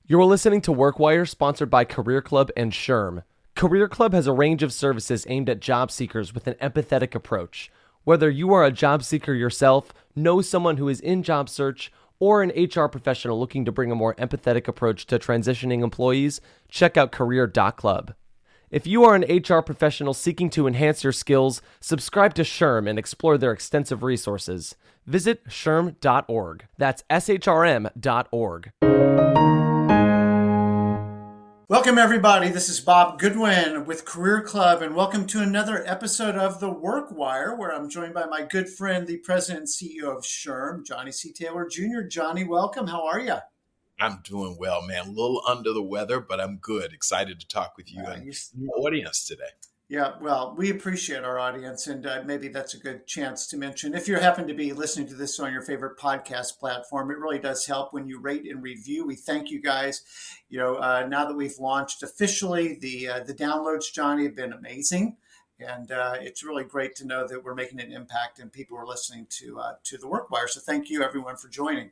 You're listening to WorkWire, sponsored by Career Club and SHRM. Career Club has a range of services aimed at job seekers with an empathetic approach. Whether you are a job seeker yourself, know someone who is in job search, or an HR professional looking to bring a more empathetic approach to transitioning employees, check out career.club. If you are an HR professional seeking to enhance your skills, subscribe to SHRM and explore their extensive resources. Visit shrm.org. That's shrm.org. Welcome, everybody. This is Bob Goodwin with Career Club, and welcome to another episode of The WorkWire, where I'm joined by my good friend, the president and CEO of SHRM, Johnny C. Taylor Jr. Johnny, welcome. How are you? I'm doing well, man. A little under the weather, but I'm good. Excited to talk with you and your audience today. Yeah, well, we appreciate our audience, and maybe that's a good chance to mention. If you happen to be listening to this on your favorite podcast platform, it really does help when you rate and review. We thank you guys. Now that we've launched officially, the downloads, Johnny, have been amazing, and it's really great to know that we're making an impact and people are listening to the WorkWire. So thank you, everyone, for joining.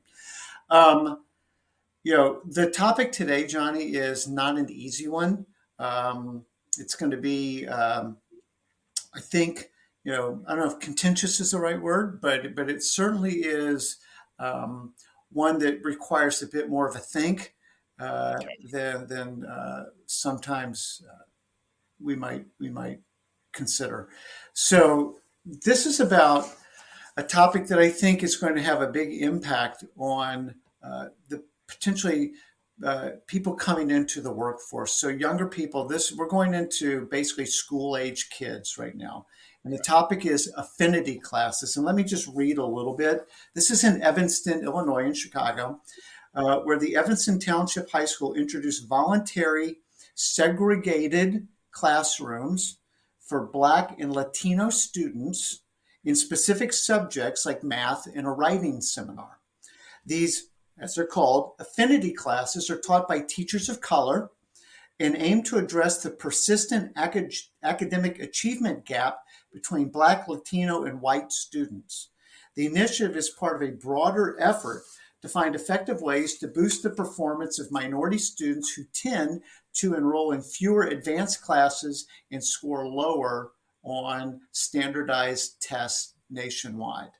The topic today, Johnny, is not an easy one. It's going to be, I think, I don't know if contentious is the right word, but it certainly is one that requires a bit more of a think than sometimes we might consider. So this is about a topic that I think is going to have a big impact on the potentially people coming into the workforce. So younger people, we're going into basically school age kids right now. And the topic is affinity classes. And let me just read a little bit. This is in Evanston, Illinois, in Chicago, where the Evanston Township High School introduced voluntary segregated classrooms for Black and Latino students in specific subjects like math and a writing seminar. These, as they're called, affinity classes, are taught by teachers of color and aim to address the persistent academic achievement gap between Black, Latino, and white students. The initiative is part of a broader effort to find effective ways to boost the performance of minority students who tend to enroll in fewer advanced classes and score lower on standardized tests nationwide.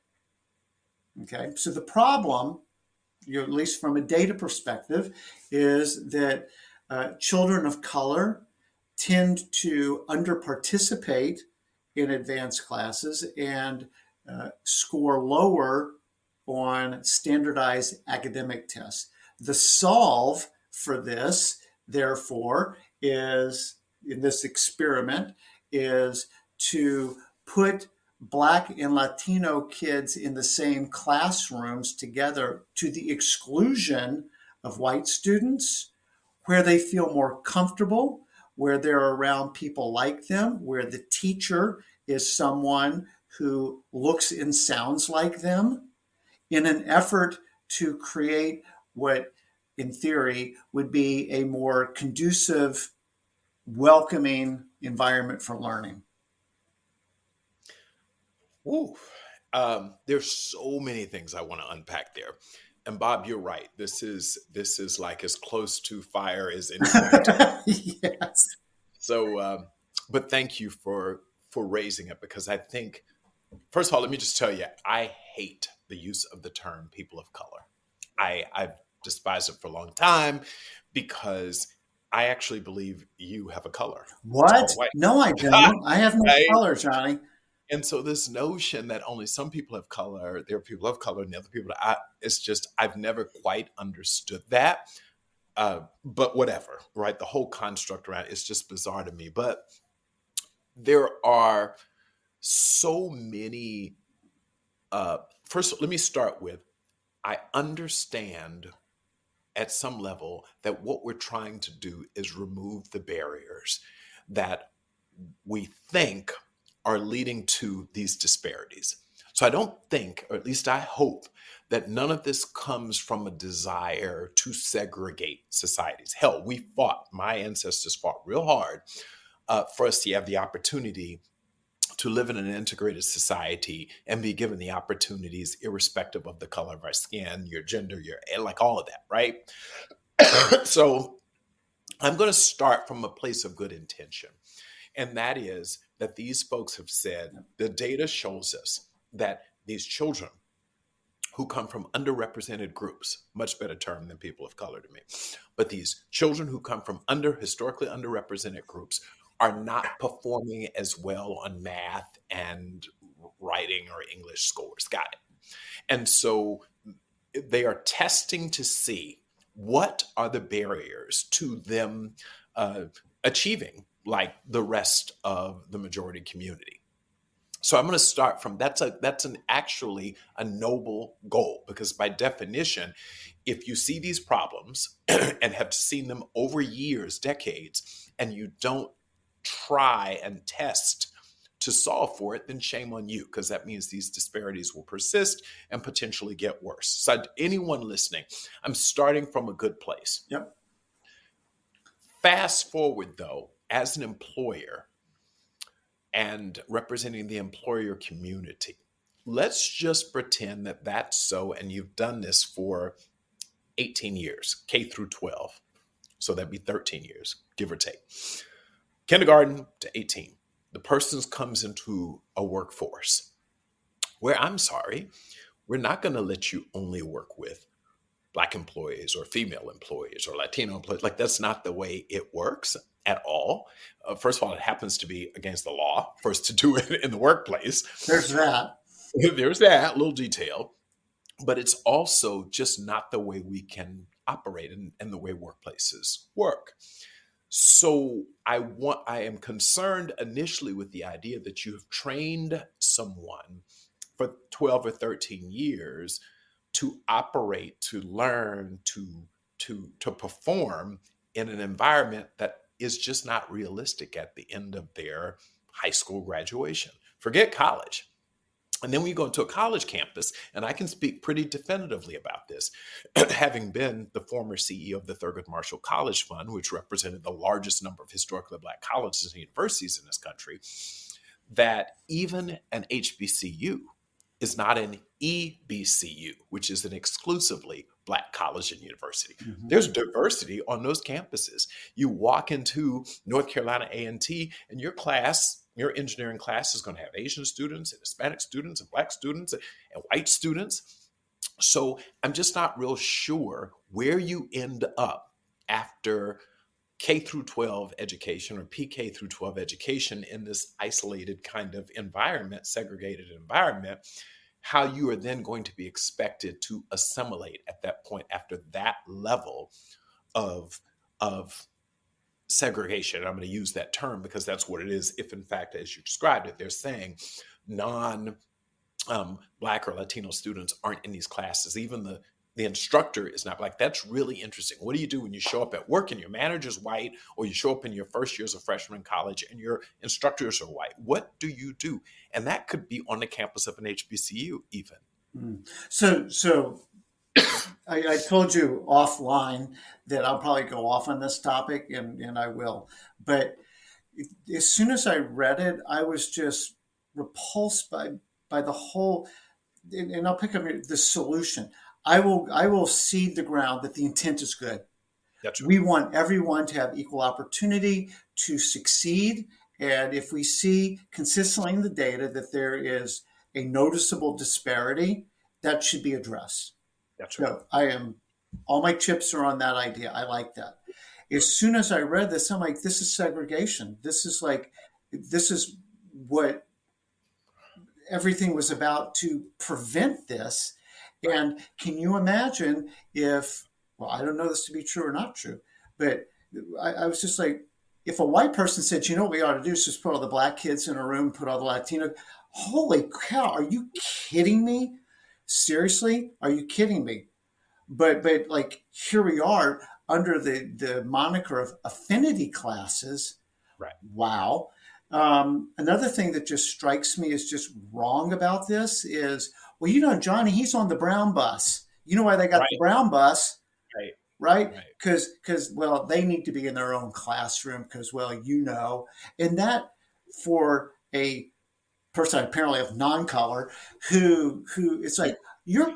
Okay, so the problem, at least from a data perspective, is that children of color tend to underparticipate in advanced classes and score lower on standardized academic tests. The solve for this, therefore, is, in this experiment, is to put Black and Latino kids in the same classrooms together to the exclusion of white students, where they feel more comfortable, where they're around people like them, where the teacher is someone who looks and sounds like them, in an effort to create what, in theory, would be a more conducive, welcoming environment for learning. Ooh, there's so many things I want to unpack there. And Bob, you're right. This is like as close to fire as anything. Yes. So, but thank you for raising it, because I think, first of all, let me just tell you, I hate the use of the term people of color. I've despised it for a long time because I actually believe you have a color. What? No, I don't. I have no color, Johnny. And so this notion that only some people have color, there are people of color and the other people, it's just, I've never quite understood that. But whatever, right? The whole construct around it's just bizarre to me. But there are so many, first, let me start with, I understand at some level that what we're trying to do is remove the barriers that we think are leading to these disparities. So I don't think, or at least I hope, that none of this comes from a desire to segregate societies. Hell, my ancestors fought real hard for us to have the opportunity to live in an integrated society and be given the opportunities irrespective of the color of our skin, your gender, like all of that, right? So I'm going to start from a place of good intention. And that is that these folks have said the data shows us that these children who come from underrepresented groups, much better term than people of color to me, but these children who come from historically underrepresented groups are not performing as well on math and writing or English scores. Got it. And so they are testing to see what are the barriers to them uh, achieving like the rest of the majority community. So I'm going to start from that's an actually a noble goal, because by definition, if you see these problems and have seen them over years, decades, and you don't try and test to solve for it, then shame on you, because that means these disparities will persist and potentially get worse. So anyone listening, I'm starting from a good place. Yep. Fast forward though, as an employer and representing the employer community, let's just pretend that that's so, and you've done this for 18 years, K through 12. So that'd be 13 years, give or take. Kindergarten to 18. The person comes into a workforce where, I'm sorry, we're not going to let you only work with Black employees or female employees or Latino employees. Like, that's not the way it works at all. First of all, it happens to be against the law for us to do it in the workplace. There's that. There's that little detail. But it's also just not the way we can operate and the way workplaces work. So I am concerned initially with the idea that you have trained someone for 12 or 13 years to operate, to learn, to perform in an environment that is just not realistic at the end of their high school graduation. Forget college. And then we go into a college campus, and I can speak pretty definitively about this, having been the former CEO of the Thurgood Marshall College Fund, which represented the largest number of historically Black colleges and universities in this country, that even an HBCU is not an EBCU, which is an exclusively Black college and university. Mm-hmm. There's diversity on those campuses. You walk into North Carolina A&T, and your engineering class is going to have Asian students and Hispanic students and Black students and white students. So I'm just not real sure where you end up after K through 12 education or PK through 12 education in this isolated kind of environment, segregated environment, how you are then going to be expected to assimilate at that point after that level of segregation. I'm going to use that term because that's what it is. If in fact, as you described it, they're saying Black or Latino students aren't in these classes. Even the instructor is not Black. That's really interesting. What do you do when you show up at work and your manager's white, or you show up in your first year as a freshman in college and your instructors are white? What do you do? And that could be on the campus of an HBCU even. So I told you offline that I'll probably go off on this topic, and I will. But as soon as I read it, I was just repulsed by the whole, and I'll pick up the solution. I will cede the ground that the intent is good. That's right. We want everyone to have equal opportunity to succeed. And if we see consistently in the data that there is a noticeable disparity, that should be addressed. That's right. So all my chips are on that idea. I like that. As soon as I read this, I'm like, this is segregation. This is what everything was about to prevent this. And can you imagine if, well, I don't know this to be true or not true, but I was just like, if a white person said, you know what we ought to do is just put all the Black kids in a room, put all the Latino, holy cow, are you kidding me? Seriously? Are you kidding me? But like, here we are under the moniker of affinity classes. Right. Wow. Another thing that just strikes me as just wrong about this is, well, Johnny, he's on the brown bus. You know why they got the brown bus? Right? Because, well, they need to be in their own classroom because, well, and that for a person apparently of non-color who it's like, you're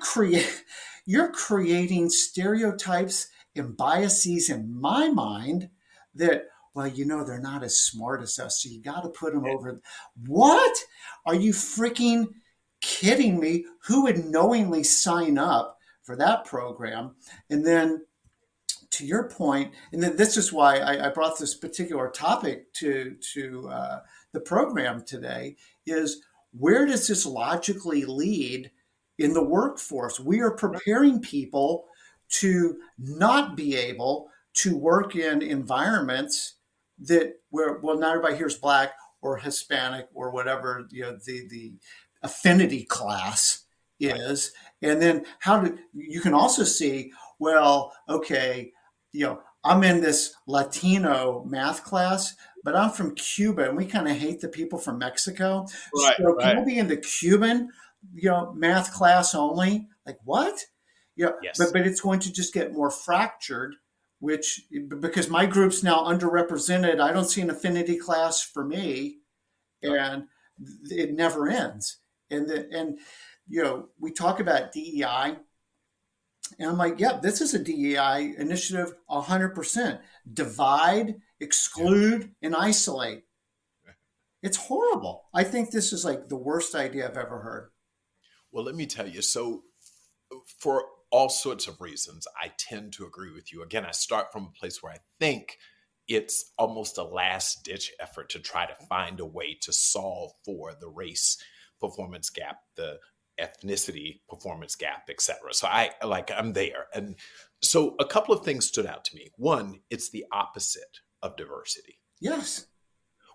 creating stereotypes and biases in my mind that, well, they're not as smart as us, so you got to put them over. What? Are you freaking kidding me? Who would knowingly sign up for that program? And then to your point, and then this is why I brought this particular topic to the program today, is where does this logically lead in the workforce? We are preparing people to not be able to work in environments that where, well, not everybody here is black or Hispanic or whatever the affinity class is. And then how do you can also see, well, okay, I'm in this Latino math class, but I'm from Cuba and we kind of hate the people from Mexico. Right, So can right. I be in the Cuban, math class only? Like what? Yes. But it's going to just get more fractured, which because my group's now underrepresented, I don't see an affinity class for me, Right. and it never ends. And we talk about DEI, and I'm like, yeah, this is a DEI initiative 100%. Divide, Yeah. exclude, and isolate. It's horrible. I think this is like the worst idea I've ever heard. Well, let me tell you. So, for all sorts of reasons, I tend to agree with you. Again, I start from a place where I think it's almost a last ditch effort to try to find a way to solve for the race performance gap, the ethnicity performance gap, etc. So I'm there. And so a couple of things stood out to me. One, it's the opposite of diversity. Yes,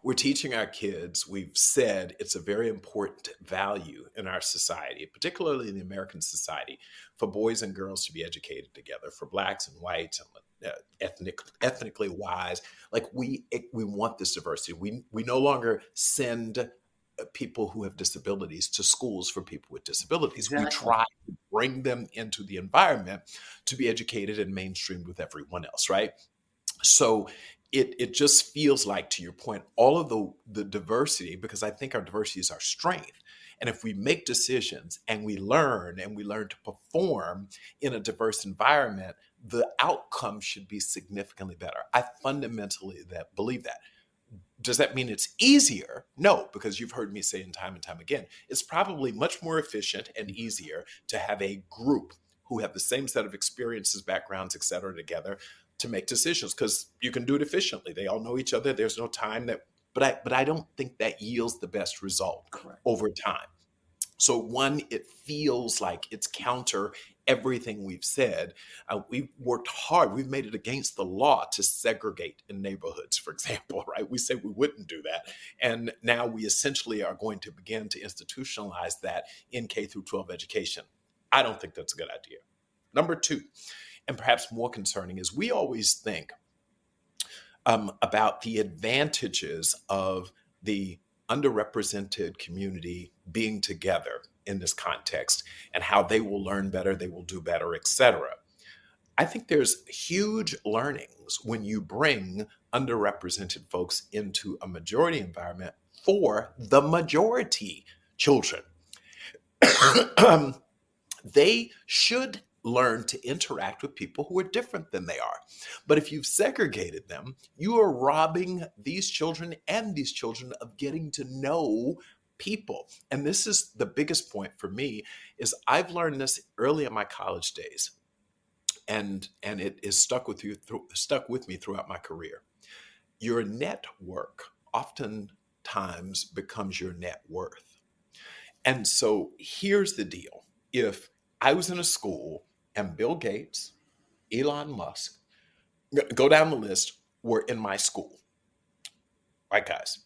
We're teaching our kids, we've said it's a very important value in our society, particularly in the American society, for boys and girls to be educated together, for blacks and whites and ethnically wise. Like we want this diversity. We no longer send people who have disabilities to schools for people with disabilities. We exactly. try to bring them into the environment to be educated and mainstreamed with everyone else, right? So it just feels like, to your point, all of the diversity, because I think our diversity is our strength. And if we make decisions and we learn to perform in a diverse environment, the outcome should be significantly better. I fundamentally believe that. Does that mean it's easier? No, because you've heard me say time and time again, it's probably much more efficient and easier to have a group who have the same set of experiences, backgrounds, et cetera, together to make decisions, because you can do it efficiently. They all know each other. There's no time but I don't think that yields the best result Correct. over time. So one, it feels like it's counter everything we've said. We've worked hard. We've made it against the law to segregate in neighborhoods, for example, right? We said we wouldn't do that. And now we essentially are going to begin to institutionalize that in K through 12 education. I don't think that's a good idea. Number two, and perhaps more concerning, is we always think about the advantages of the underrepresented community being together in this context and how they will learn better, they will do better, et cetera. I think there's huge learnings when you bring underrepresented folks into a majority environment for the majority children. They should learn to interact with people who are different than they are. But if you've segregated them, you are robbing these children and these children of getting to know people. And this is the biggest point for me, is I've learned this early in my college days. And it is stuck with me throughout my career. Your network oftentimes becomes your net worth. And so here's the deal. If I was in a school and Bill Gates, Elon Musk, go down the list, were in my school, right, guys?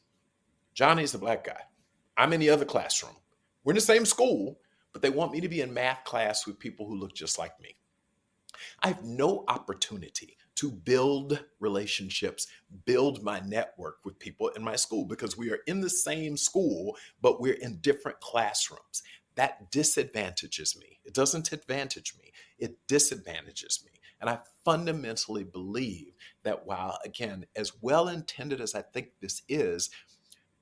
Johnny's the black guy. I'm in the other classroom. We're in the same school, but they want me to be in math class with people who look just like me. I have no opportunity to build relationships, build my network with people in my school, because we are in the same school, but we're in different classrooms. That disadvantages me. It doesn't advantage me. It disadvantages me. And I fundamentally believe that while, again, as well intended as I think this is,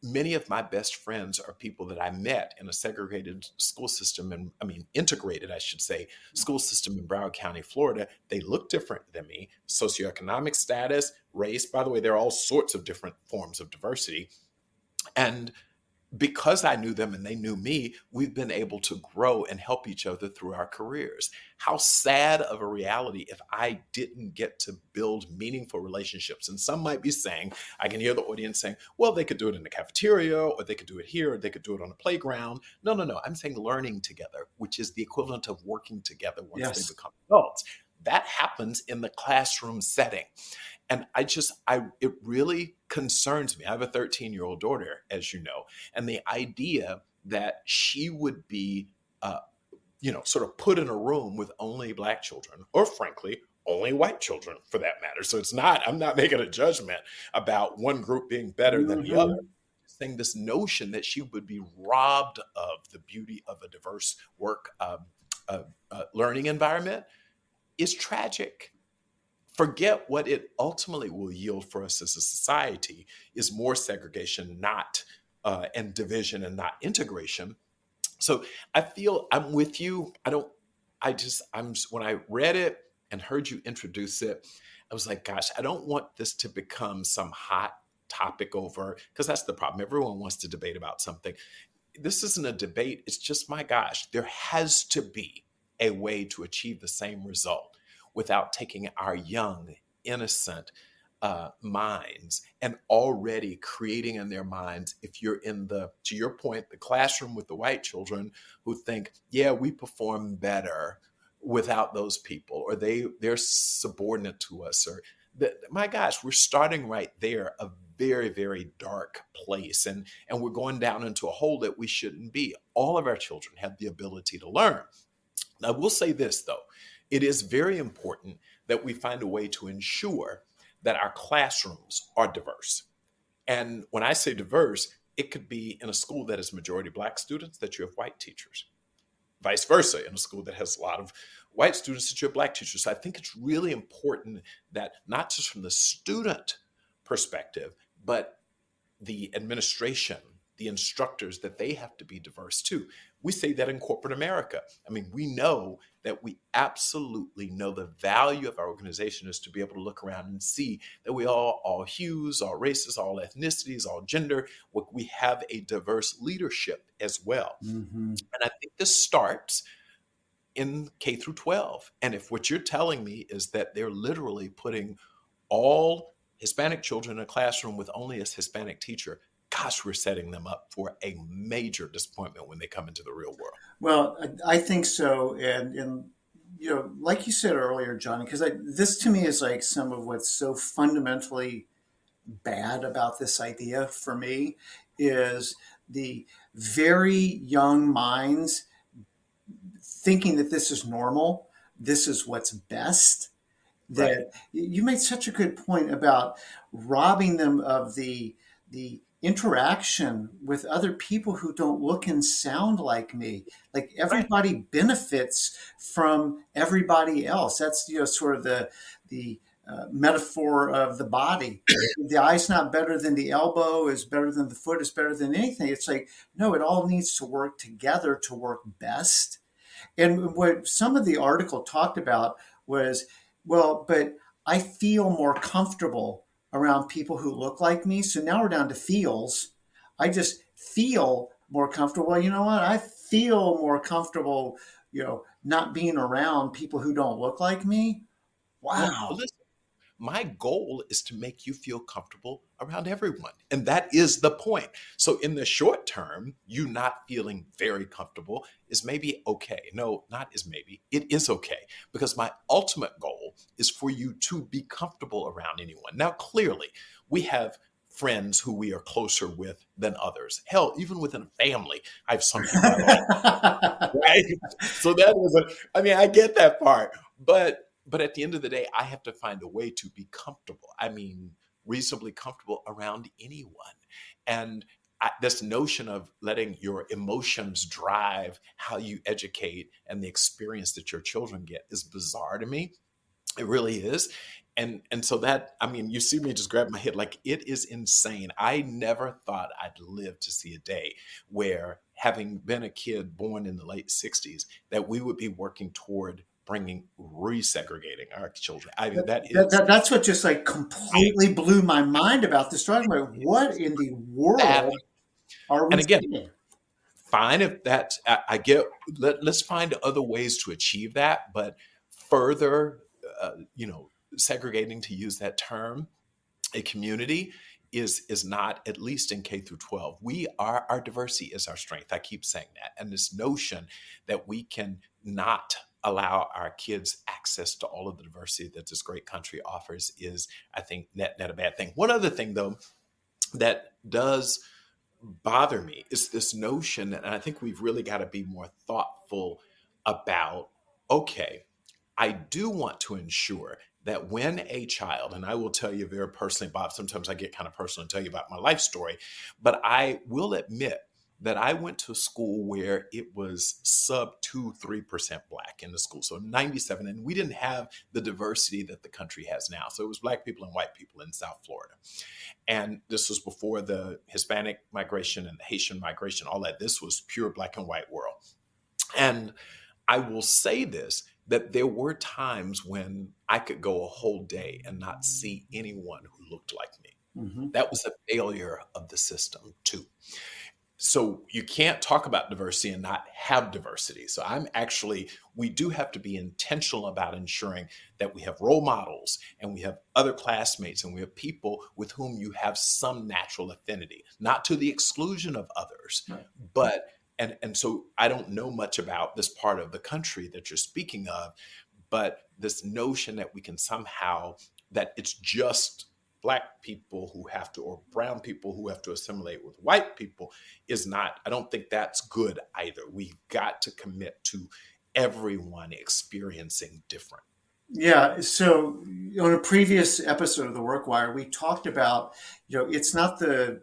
many of my best friends are people that I met in a segregated school system, and I mean, integrated, I should say, school system in Broward County, Florida. They look different than me. Socioeconomic status, race, by the way, there are all sorts of different forms of diversity. And because I knew them and they knew me, we've been able to grow and help each other through our careers. How sad of a reality if I didn't get to build meaningful relationships. And some might be saying, I can hear the audience saying, well, they could do it in the cafeteria, or they could do it here, or they could do it on the playground. No, no, no. I'm saying learning together, which is the equivalent of working together once they Yes. become adults. That happens in the classroom setting. And it really concerns me. I have a 13-year-old daughter, as you know, and the idea that she would be, sort of put in a room with only Black children, or frankly, only white children for that matter. So I'm not making a judgment about one group being better than the other. Mhm. Saying this notion that she would be robbed of the beauty of a diverse learning environment is tragic. Forget what it ultimately will yield for us as a society is more segregation, not and division, and not integration. So I feel I'm with you. When I read it and heard you introduce it, I was like, gosh, I don't want this to become some hot topic over, because that's the problem. Everyone wants to debate about something. This isn't a debate. It's just, my gosh, there has to be a way to achieve the same result without taking our young, innocent minds and already creating in their minds, if you're to your point, the classroom with the white children who think, yeah, we perform better without those people, or they're subordinate to us, or my gosh, we're starting right there, a very, very dark place. And we're going down into a hole that we shouldn't be. All of our children have the ability to learn. Now, we'll say this, though. It is very important that we find a way to ensure that our classrooms are diverse. And when I say diverse, it could be in a school that is majority Black students, that you have white teachers. Vice versa, in a school that has a lot of white students, that you have Black teachers. So I think it's really important that not just from the student perspective, but the administration, the instructors, that they have to be diverse too. We say that in corporate America. I mean, we know that we absolutely know the value of our organization is to be able to look around and see that we all hues, all races, all ethnicities, all gender, we have a diverse leadership as well. Mhm. And I think this starts in K through 12. And if what you're telling me is that they're literally putting all Hispanic children in a classroom with only a Hispanic teacher, gosh, we're setting them up for a major disappointment when they come into the real world. Well, I think so, and like you said earlier, Johnny, because this to me is like some of what's so fundamentally bad about this idea for me is the very young minds thinking that this is normal, this is what's best. That Right. you made such a good point about robbing them of the interaction with other people who don't look and sound like me. Like Right. everybody benefits from everybody else. That's sort of the metaphor of the body. The eye's not better than the elbow, is better than the foot, is better than anything. It's like, no, it all needs to work together to work best. And what some of the article talked about was, well, but I feel more comfortable around people who look like me. So now we're down to feels. I just feel more comfortable. Well, you know what? I feel more comfortable, not being around people who don't look like me. Well, Wow. listen, my goal is to make you feel comfortable around everyone. And that is the point. So in the short term, you not feeling very comfortable is maybe okay. No, not is maybe. It is okay. Because my ultimate goal is for you to be comfortable around anyone. Now, clearly, we have friends who we are closer with than others. Hell, even within a family, I have some people I don't right? So that was I get that part, but at the end of the day, I have to find a way to be comfortable. I mean, reasonably comfortable around anyone. And this notion of letting your emotions drive how you educate and the experience that your children get is bizarre to me. It really is. And so that, I mean, you see me just grab my head, like it is insane. I never thought I'd live to see a day where, having been a kid born in the late 60s, that we would be working toward bringing resegregating our children. I mean, that is That's what just like I completely blew my mind about this drug. Like, what in the fathom. world are we And again, seeing? fine if that's, I get, let's find other ways to achieve that, but further, you know, segregating, to use that term, a community is not, at least in K through 12. We are, our diversity is our strength. I keep saying that. And this notion that we can not allow our kids access to all of the diversity that this great country offers is, I think, net a bad thing. One other thing, though, that does bother me is this notion, and I think we've really got to be more thoughtful about, okay, I do want to ensure that when a child, and I will tell you very personally, Bob, sometimes I get kind of personal and tell you about my life story, but I will admit that I went to a school where it was sub 2-3% Black in the school. So 97, and we didn't have the diversity that the country has now. So it was Black people and white people in South Florida. And this was before the Hispanic migration and the Haitian migration, all that. This was pure Black and white world. And I will say this, that there were times when I could go a whole day and not see anyone who looked like me. Mm-hmm. That was a failure of the system too. So you can't talk about diversity and not have diversity. So we do have to be intentional about ensuring that we have role models and we have other classmates and we have people with whom you have some natural affinity, not to the exclusion of others, Right. but and so I don't know much about this part of the country that you're speaking of, but this notion that we can somehow, that it's just Black people who have to, or brown people who have to assimilate with white people, is not, I don't think that's good either. We've got to commit to everyone experiencing different. Yeah. So on a previous episode of the Work Wire, we talked about, it's not the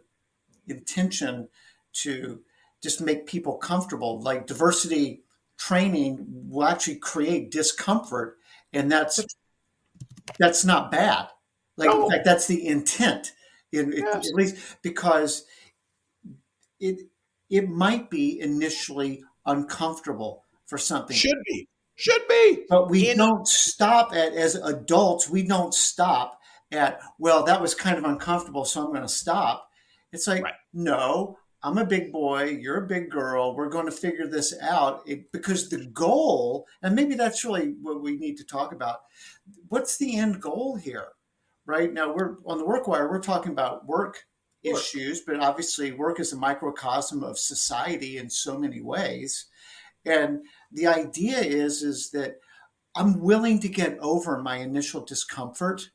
intention to just make people comfortable. Like diversity training will actually create discomfort, and that's not bad. Like, in No, fact, that's the intent, at yes, least because it it might be initially uncomfortable for something, should be but we any don't stop at, as adults, we don't stop at, well, that was kind of uncomfortable, so I'm going to stop. It's like, right. no, I'm a big boy, you're a big girl, we're going to figure this out. Because the goal, and maybe that's really what we need to talk about, what's the end goal here? Right now, we're on the Work Wire, we're talking about work Work. issues, but obviously work is a microcosm of society in so many ways. And the idea is that I'm willing to get over my initial discomfort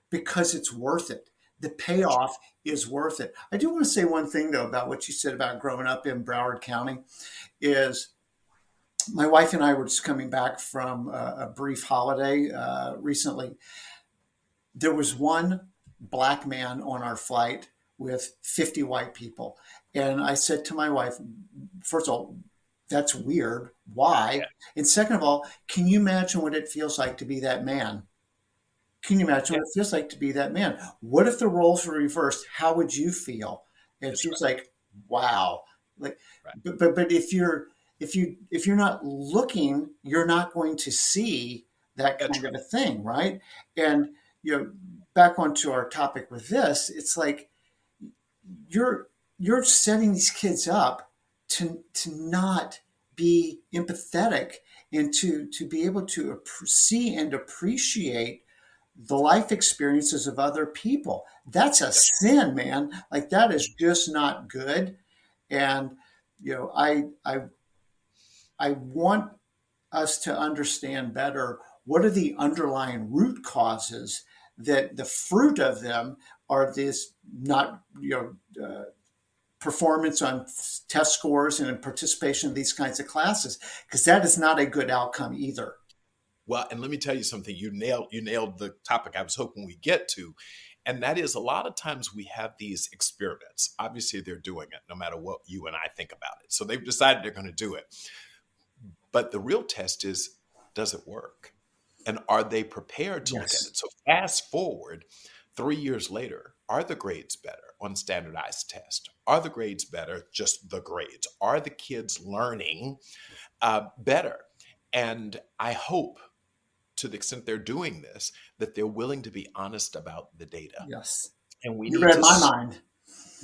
because it's worth it. The payoff is worth it. I do want to say one thing though about what you said about growing up in Broward County. Is my wife and I were just coming back from a brief holiday recently. There was one Black man on our flight with 50 white people. And I said to my wife, first of all, that's weird. Why? Yeah, And second of all, can you imagine what it feels like to be that man? Can you imagine yeah, what it feels like to be that man? What if the roles were reversed? How would you feel? And that's she was right. like, wow. Like, Right. but if you're not looking, you're not going to see that That's kind right. of a thing, right? And back onto our topic with this, it's like you're setting these kids up to not be empathetic and to be able to see and appreciate the life experiences of other people. That's a That's sin, man. Like that is right. just not good. And I want us to understand better what are the underlying root causes that the fruit of them are this not performance on test scores and in participation in these kinds of classes, because that is not a good outcome either. Well, and let me tell you something. You nailed the topic I was hoping we get to, and that is, a lot of times we have these experiments. Obviously, they're doing it no matter what you and I think about it. So they've decided they're going to do it. But the real test is, does it work? And are they prepared to look at Yes. it? So fast forward 3 years later, are the grades better on standardized tests? Are the grades better, just the grades? Are the kids learning better? And I hope, to the extent they're doing this, that they're willing to be honest about the data. Yes. And we You need read to, my mind.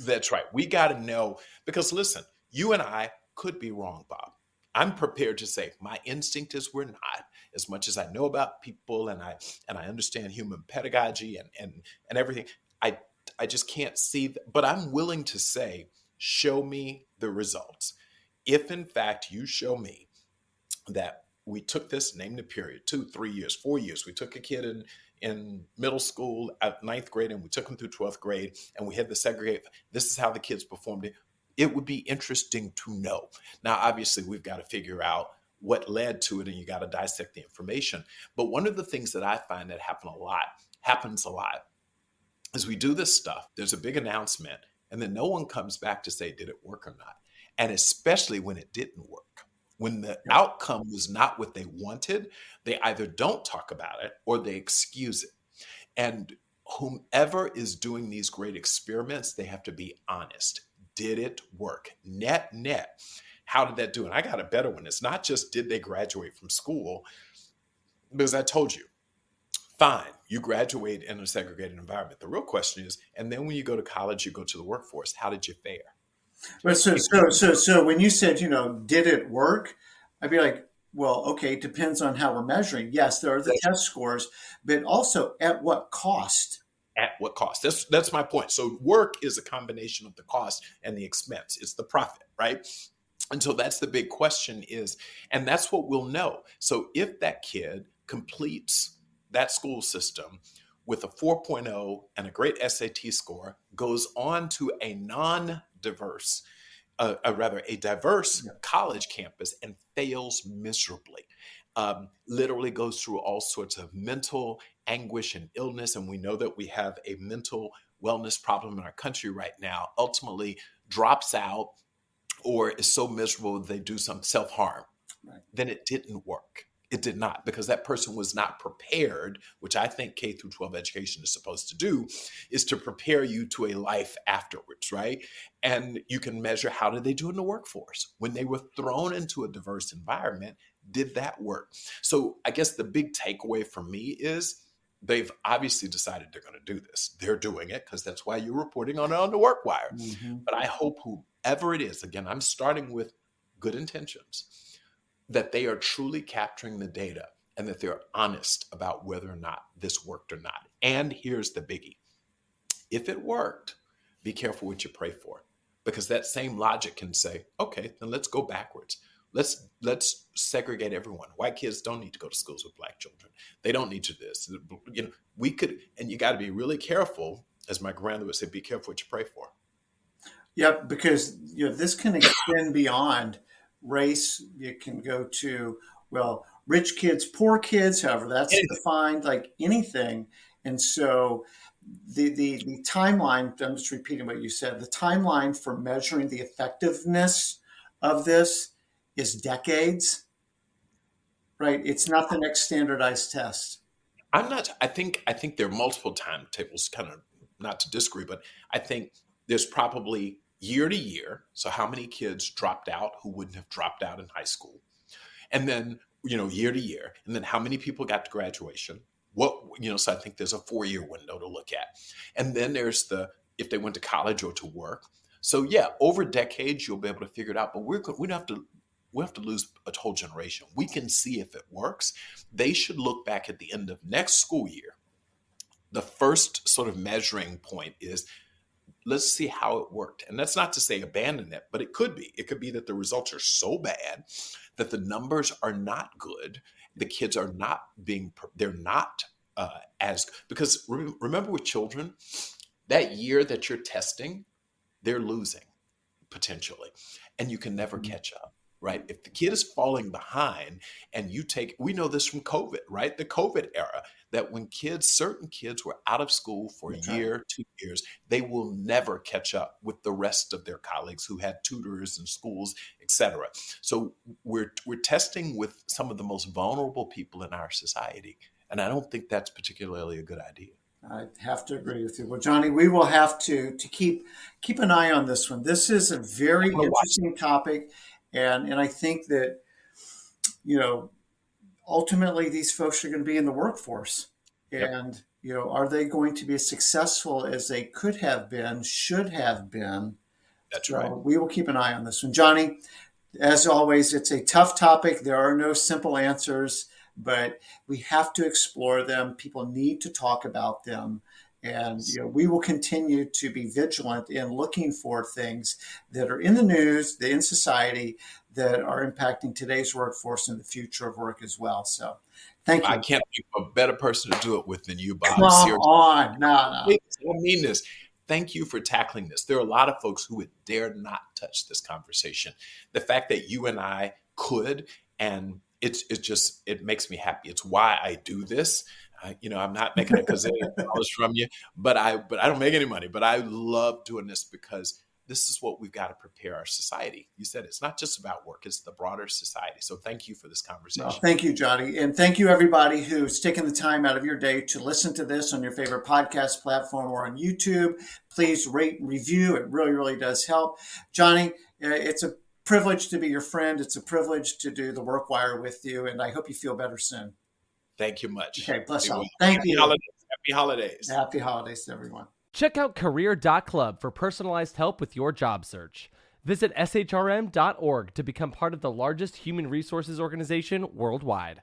that's right. We got to know, because listen, you and I could be wrong, Bob. I'm prepared to say my instinct is we're not, as much as I know about people and I understand human pedagogy and everything. I I just can't see but I'm willing to say, show me the results. If in fact you show me that we took this, name the period, 2, 3 years, 4 years. We took a kid in middle school at ninth grade and we took him through 12th grade and we had the segregate. This is how the kids performed it. It would be interesting to know. Now, obviously, we've got to figure out what led to it and you got to dissect the information. But one of the things that I find that happens a lot, is we do this stuff, there's a big announcement, and then no one comes back to say, did it work or not? And especially when it didn't work. When the Yep. outcome was not what they wanted, they either don't talk about it or they excuse it. And whomever is doing these great experiments, they have to be honest. Did it work? Net. How did that do? And I got a better one. It's not just did they graduate from school, because I told you, fine, you graduate in a segregated environment. The real question is, and then when you go to college, you go to the workforce, how did you fare? But so, If so, so, so when you said, did it work? I'd be like, well, okay, it depends on how we're measuring. Yes, there are the that's test scores, but also at what cost? at what cost? That's my point. So work is a combination of the cost and the expense. It's the profit, right? And so that's the big question is, and that's what we'll know. So if that kid completes that school system with a 4.0 and a great SAT score, goes on to a non-diverse, rather a diverse Yeah. college campus and fails miserably, literally goes through all sorts of mental anguish and illness. And we know that we have a mental wellness problem in our country right now, ultimately drops out or is so miserable they do some self-harm, Right. then it didn't work. It did not, because that person was not prepared, which I think K through 12 education is supposed to do, is to prepare you to a life afterwards, right? And you can measure, how did they do in the workforce? When they were thrown into a diverse environment, did that work? So I guess the big takeaway for me is they've obviously decided they're going to do this. They're doing it because that's why you're reporting on it on the work wire. Mm-hmm. But I hope whoever it is, again, I'm starting with good intentions, that they are truly capturing the data and that they're honest about whether or not this worked or not. And here's the biggie. If it worked, be careful what you pray for, because that same logic can say, okay, then let's go backwards. Let's segregate everyone. White kids don't need to go to schools with black children. They don't need to do this. We could, and you got to be really careful, as my grandmother would say, be careful what you pray for. Yep, because this can extend beyond race. It can go to, well, rich kids, poor kids, however that's defined, like anything. And so the timeline, I'm just repeating what you said, the timeline for measuring the effectiveness of this is decades, right? It's not the next standardized test. I think there are multiple timetables, kind of, not to disagree, but I think there's probably year to year. So how many kids dropped out who wouldn't have dropped out in high school? And then, year to year. And then how many people got to graduation? So I think there's a 4-year window to look at. And then there's if they went to college or to work. So yeah, over decades, you'll be able to figure it out, but we don't have to, we have to lose a whole generation. We can see if it works. They should look back at the end of next school year. The first sort of measuring point is, let's see how it worked. And that's not to say abandon it, but it could be. It could be that the results are so bad that the numbers are not good. The kids are not they're not because remember with children, that year that you're testing, they're losing potentially, and you can never catch up. Right? If the kid is falling behind and we know this from COVID, right? The COVID era, that when certain kids were out of school for a year, 2 years, they will never catch up with the rest of their colleagues who had tutors and schools, etc. So we're testing with some of the most vulnerable people in our society, And I don't think that's particularly a good idea. I have to agree with you. Well, Johnny, we will have to keep an eye on this one. This is a very I'm gonna watch. interesting topic, and I think that, you know, ultimately these folks are going to be in the workforce, Yep, and are they going to be as successful as they could have been, should have been? that's right. So we will keep an eye on this one, Johnny. As always, it's a tough topic. There are no simple answers, but we have to explore them. People need to talk about them. And we will continue to be vigilant in looking for things that are in the news, in society, that are impacting today's workforce and the future of work as well. So thank I you. can't think of a better person to do it with than you, Come Bob. Seriously. on. No, I no. mean this. Thank you for tackling this. There are a lot of folks who would dare not touch this conversation. The fact that you and I could, and it makes me happy. It's why I do this. I'm not making a gazillion dollars from you, but I don't make any money. But I love doing this because this is what we've got to prepare our society. You said it's not just about work; it's the broader society. So thank you for this conversation. Well, thank you, Johnny. And thank you, everybody who's taken the time out of your day to listen to this on your favorite podcast platform or on YouTube. Please rate and review. It really, really does help. Johnny, it's a privilege to be your friend. It's a privilege to do the Work Wire with you. And I hope you feel better soon. Thank you much. Okay, bless all. Thank you. Happy holidays. Happy holidays to everyone. Check out career.club for personalized help with your job search. Visit shrm.org to become part of the largest human resources organization worldwide.